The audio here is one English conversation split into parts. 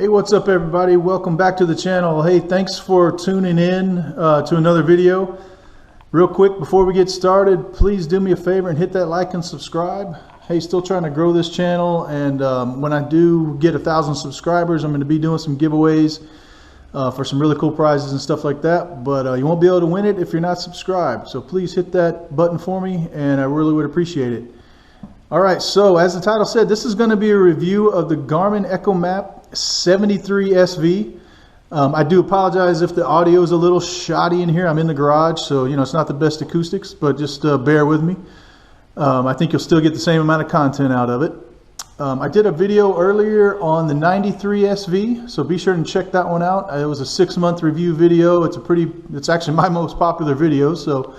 Hey, what's up everybody? Welcome back to the channel. Hey, thanks for tuning in to another video. Real quick before we get started, please do me a favor and hit that like and subscribe. Hey, still trying to grow this channel, and when I do get 1,000 subscribers, I'm going to be doing some giveaways for some really cool prizes and stuff like that, but you won't be able to win it if you're not subscribed. So please hit that button for me, and I really would appreciate it. Alright, so as the title said, this is going to be a review of the Garmin Echomap 73SV. I do apologize if the audio is a little shoddy in here. I'm in the garage, so it's not the best acoustics, but just bear with me. I think you'll still get the same amount of content out of it. I did a video earlier on the 93SV, so be sure to check that one out. It was a 6-month review video. It's actually my most popular video, so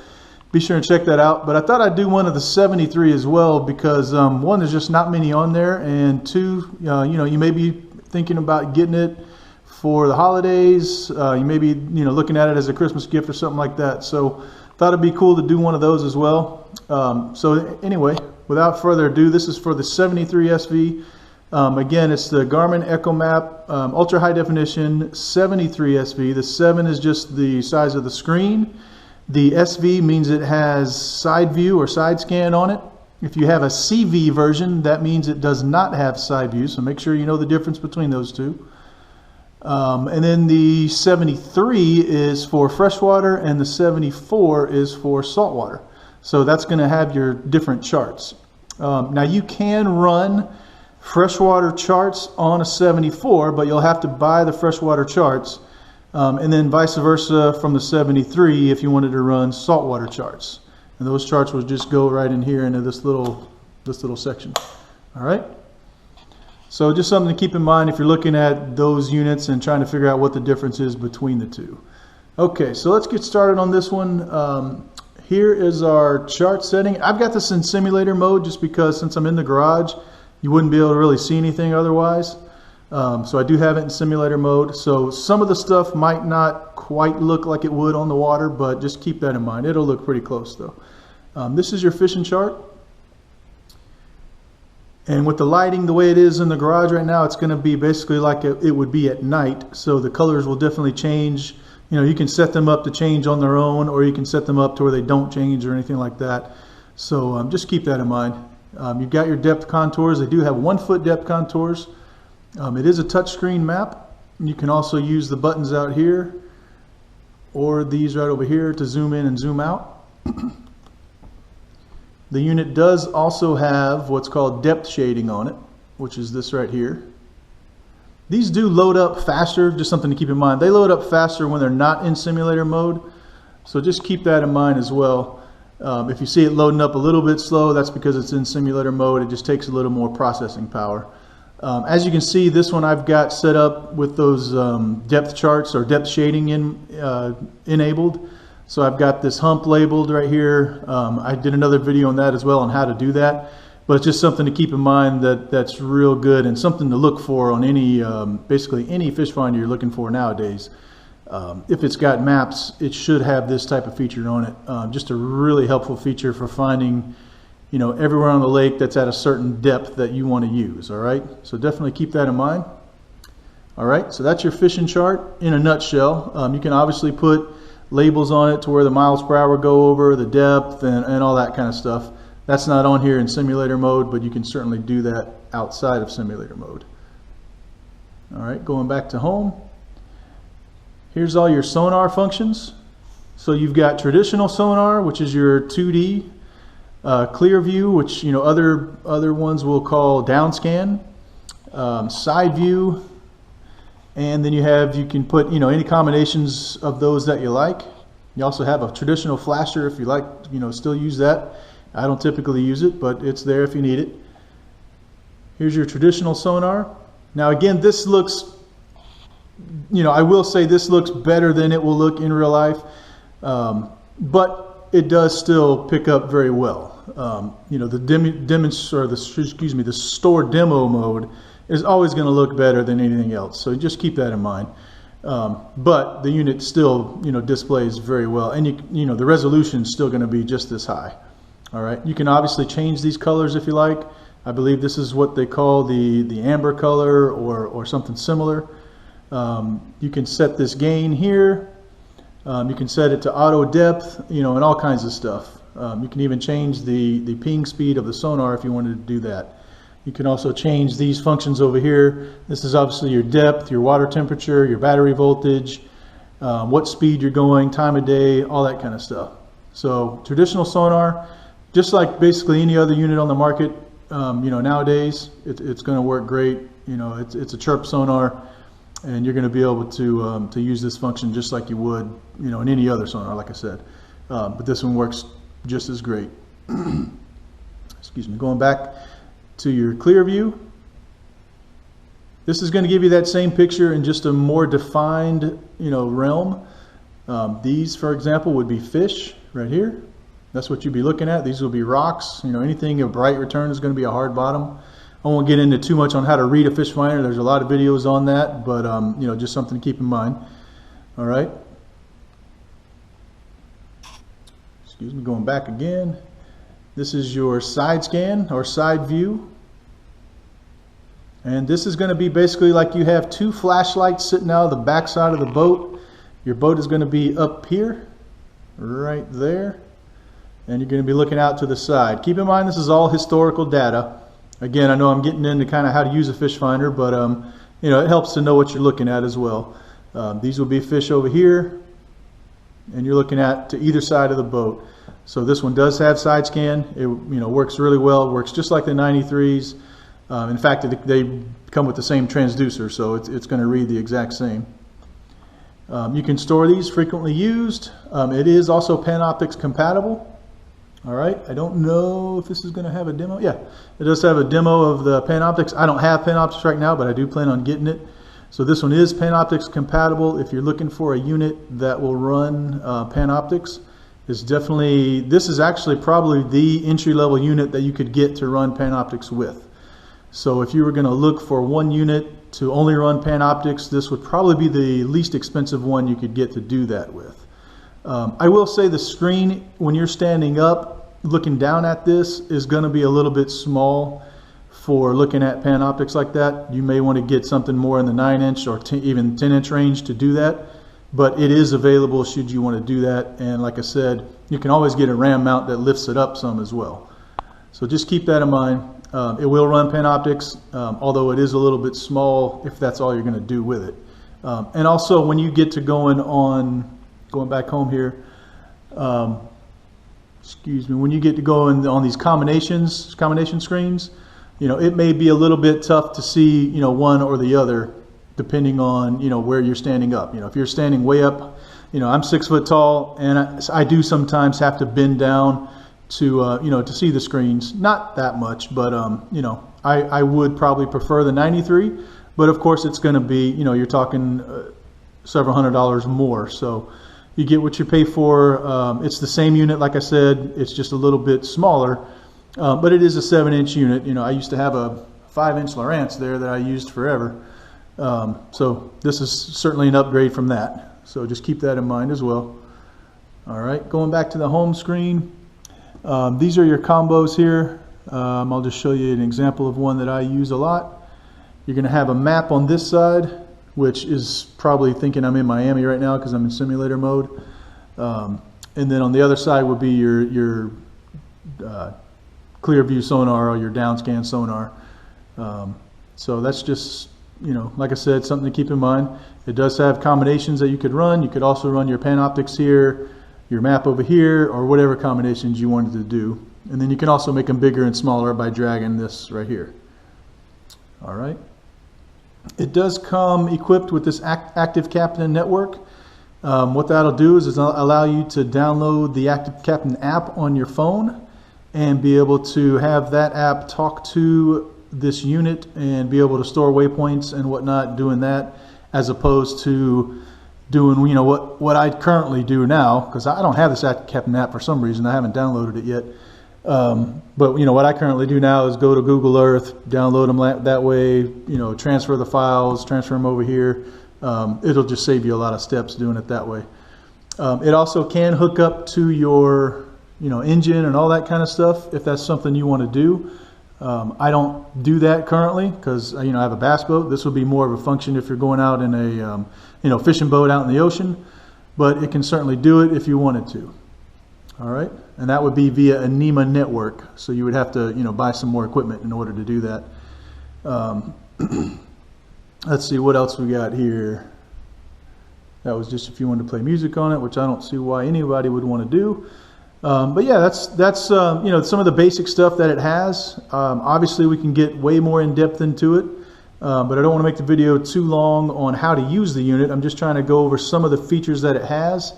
be sure and check that out. But I thought I'd do one of the 73 as well because one, there's just not many on there, and two, you may be thinking about getting it for the holidays. You may be looking at it as a Christmas gift or something like that. So thought it'd be cool to do one of those as well. So anyway, without further ado, this is for the 73SV. Again, it's the Garmin Echomap ultra high definition 73SV. The 7 is just the size of the screen. The SV means it has side view or side scan on it. If you have a CV version, that means it does not have side view, so make sure you know the difference between those two. And then the 73 is for freshwater, and the 74 is for saltwater. So that's going to have your different charts. Now you can run freshwater charts on a 74, but you'll have to buy the freshwater charts. And then vice versa from the 73 if you wanted to run saltwater charts. And those charts will just go right in here into this little section. All right. So just something to keep in mind if you're looking at those units and trying to figure out what the difference is between the two. Okay, so let's get started on this one. Here is our chart setting. I've got this in simulator mode just because since I'm in the garage, you wouldn't be able to really see anything otherwise. So I do have it in simulator mode. So some of the stuff might not quite look like it would on the water, but just keep that in mind. It'll look pretty close though. This is your fishing chart. And with the lighting the way it is in the garage right now, it's going to be basically like it would be at night. So the colors will definitely change. You can set them up to change on their own, or you can set them up to where they don't change or anything like that. So just keep that in mind. You've got your depth contours. They do have 1 foot depth contours. It is a touchscreen map. You can also use the buttons out here or these right over here to zoom in and zoom out. The unit does also have what's called depth shading on it, which is this right here. These do load up faster, just something to keep in mind. They load up faster when they're not in simulator mode, so just keep that in mind as well. If you see it loading up a little bit slow, that's because it's in simulator mode. It just takes a little more processing power. As you can see, this one I've got set up with those depth charts or depth shading enabled. So I've got this hump labeled right here. I did another video on that as well on how to do that. But it's just something to keep in mind that's real good and something to look for on any, basically any fish finder you're looking for nowadays. If it's got maps, it should have this type of feature on it. Just a really helpful feature for finding everywhere on the lake that's at a certain depth that you want to use. All right, so definitely keep that in mind. All right, so that's your fishing chart in a nutshell. You can obviously put labels on it to where the miles per hour go over, the depth, and all that kind of stuff. That's not on here in simulator mode, but you can certainly do that outside of simulator mode. All right, going back to home. Here's all your sonar functions. So you've got traditional sonar, which is your 2D. Clear view, which other ones will call down scan, side view, and then you can put any combinations of those that you like. You also have a traditional flasher if you like still use that. I don't typically use it, but it's there if you need it. Here's your traditional sonar. Now again, this looks I will say this looks better than it will look in real life, but it does still pick up very well. The store demo mode is always going to look better than anything else, so just keep that in mind. But the unit still displays very well, and the resolution is still going to be just this high. All right, you can obviously change these colors if you like. I believe this is what they call the amber color or something similar. You can set this gain here. You can set it to auto depth, and all kinds of stuff. You can even change the ping speed of the sonar if you wanted to do that. You can also change these functions over here. This is obviously your depth, your water temperature, your battery voltage, what speed you're going, time of day, all that kind of stuff. So traditional sonar, just like basically any other unit on the market, nowadays, it's going to work great. It's a chirp sonar, and you're going to be able to use this function just like you would, in any other sonar, like I said. But this one works just as great. Excuse me. Going back to your clear view, this is going to give you that same picture in just a more defined, realm. These, for example, would be fish right here. That's what you'd be looking at. These will be rocks. Anything of bright return is going to be a hard bottom. I won't get into too much on how to read a fish finder. There's a lot of videos on that, but just something to keep in mind. All right. Excuse me, going back again. This is your side scan or side view. And this is going to be basically like you have two flashlights sitting out of the back side of the boat. Your boat is going to be up here, right there. And you're going to be looking out to the side. Keep in mind, this is all historical data. Again, I know I'm getting into kind of how to use a fish finder, but it helps to know what you're looking at as well. These will be fish over here, and you're looking at to either side of the boat. So this one does have side scan. It works really well. It works just like the 93s. In fact, they come with the same transducer, so it's going to read the exact same. You can store these frequently used. It is also Panoptix compatible. All right, I don't know if this is going to have a demo. Yeah, it does have a demo of the Panoptix. I don't have Panoptix right now, but I do plan on getting it. So this one is Panoptix compatible. If you're looking for a unit that will run Panoptix, this is actually probably the entry-level unit that you could get to run Panoptix with. So if you were going to look for one unit to only run Panoptix, this would probably be the least expensive one you could get to do that with. I will say the screen, when you're standing up looking down at this, is going to be a little bit small for looking at Panoptix like that. You may want to get something more in the 9-inch or even 10-inch range to do that, but it is available should you want to do that. And like I said, you can always get a RAM mount that lifts it up some as well. So just keep that in mind. It will run Panoptix, although it is a little bit small if that's all you're going to do with it. And also when you get to going back home here, excuse me, when you get to go on these combination screens, it may be a little bit tough to see, one or the other, depending on, where you're standing up. If you're standing way up, I'm 6 foot tall, and I do sometimes have to bend down to, to see the screens. Not that much, but, I would probably prefer the 93, but of course it's going to be, you're talking several $100s more. So you get what you pay for. It's the same unit, like I said, it's just a little bit smaller, but it is a 7-inch unit. I used to have a 5-inch Lowrance there that I used forever. So this is certainly an upgrade from that. So just keep that in mind as well. All right, going back to the home screen. These are your combos here. I'll just show you an example of one that I use a lot. You're going to have a map on this side, which is probably thinking I'm in Miami right now because I'm in simulator mode. And then on the other side would be your clear view sonar or your downscan sonar. So that's just, like I said, something to keep in mind. It does have combinations that you could run. You could also run your Panoptix here, your map over here, or whatever combinations you wanted to do. And then you can also make them bigger and smaller by dragging this right here. All right. It does come equipped with this Active Captain network. What that'll do is allow you to download the Active Captain app on your phone and be able to have that app talk to this unit and be able to store waypoints and whatnot doing that, as opposed to doing what I currently do now, because I don't have this Active Captain app for some reason. I haven't downloaded it yet. But what I currently do now is go to Google Earth, download them that way, transfer the files, transfer them over here. It'll just save you a lot of steps doing it that way. It also can hook up to your engine and all that kind of stuff if that's something you want to do. I don't do that currently because I have a bass boat. This would be more of a function if you're going out in a fishing boat out in the ocean, but it can certainly do it if you wanted to. All right, and that would be via a NEMA network. So you would have to buy some more equipment in order to do that. Let's see what else we got here. That was just if you wanted to play music on it, which I don't see why anybody would want to do. But yeah, that's some of the basic stuff that it has. Obviously, we can get way more in depth into it, but I don't want to make the video too long on how to use the unit. I'm just trying to go over some of the features that it has.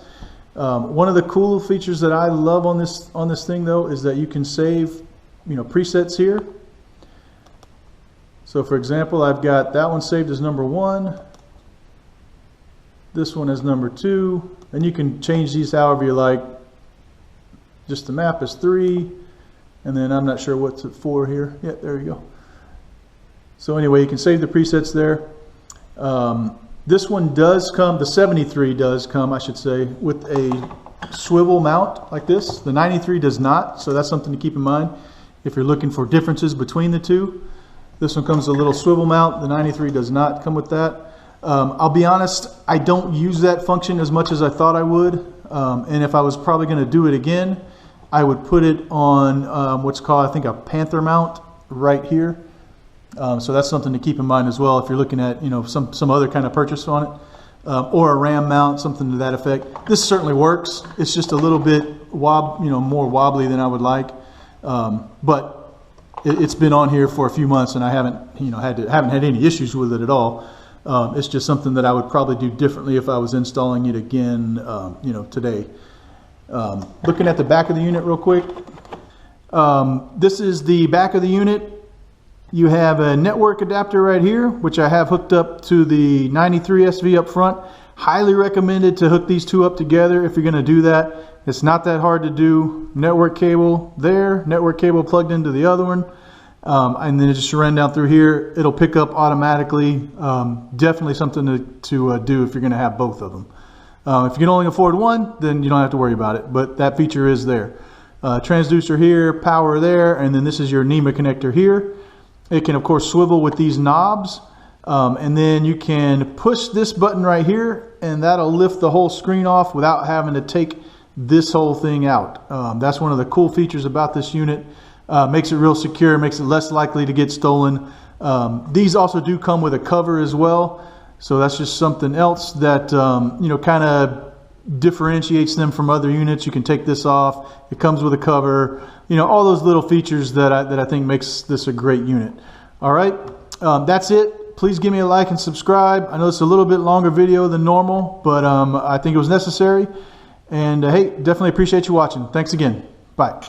One of the cool features that I love on this thing though is that you can save presets here. So for example, I've got that one saved as number 1, this one as number 2, and you can change these however you like. Just the map is 3, and then I'm not sure what's at 4 here. Yeah, there you go. So anyway, you can save the presets there. This one does come, the 73 does come, I should say, with a swivel mount like this. The 93 does not, so that's something to keep in mind if you're looking for differences between the two. This one comes with a little swivel mount. The 93 does not come with that. I'll be honest, I don't use that function as much as I thought I would. And if I was probably going to do it again, I would put it on what's called, I think, a Panther mount right here. So that's something to keep in mind as well if you're looking at some other kind of purchase on it, or a ram mount, something to that effect. This certainly works. It's just a little bit more wobbly than I would like, but it's been on here for a few months and I haven't had any issues with it at all. It's just something that I would probably do differently if I was installing it again, today. Looking at the back of the unit real quick. This is the back of the unit. You have a network adapter right here, which I have hooked up to the 73SV up front. Highly recommended to hook these two up together if you're going to do that. It's not that hard to do. Network cable there, network cable plugged into the other one. And then just run down through here. It'll pick up automatically. Definitely something to do if you're going to have both of them. If you can only afford one, then you don't have to worry about it. But that feature is there. Transducer here, power there, and then this is your NEMA connector here. It can, of course, swivel with these knobs. And then you can push this button right here, and that'll lift the whole screen off without having to take this whole thing out. That's one of the cool features about this unit. Makes it real secure, makes it less likely to get stolen. These also do come with a cover as well, so that's just something else that kind of differentiates them from other units. You can take this off. It comes with a cover. All those little features that I think makes this a great unit. All right, that's it. Please give me a like and subscribe. I know it's a little bit longer video than normal, but I think it was necessary. And hey, definitely appreciate you watching. Thanks again. Bye.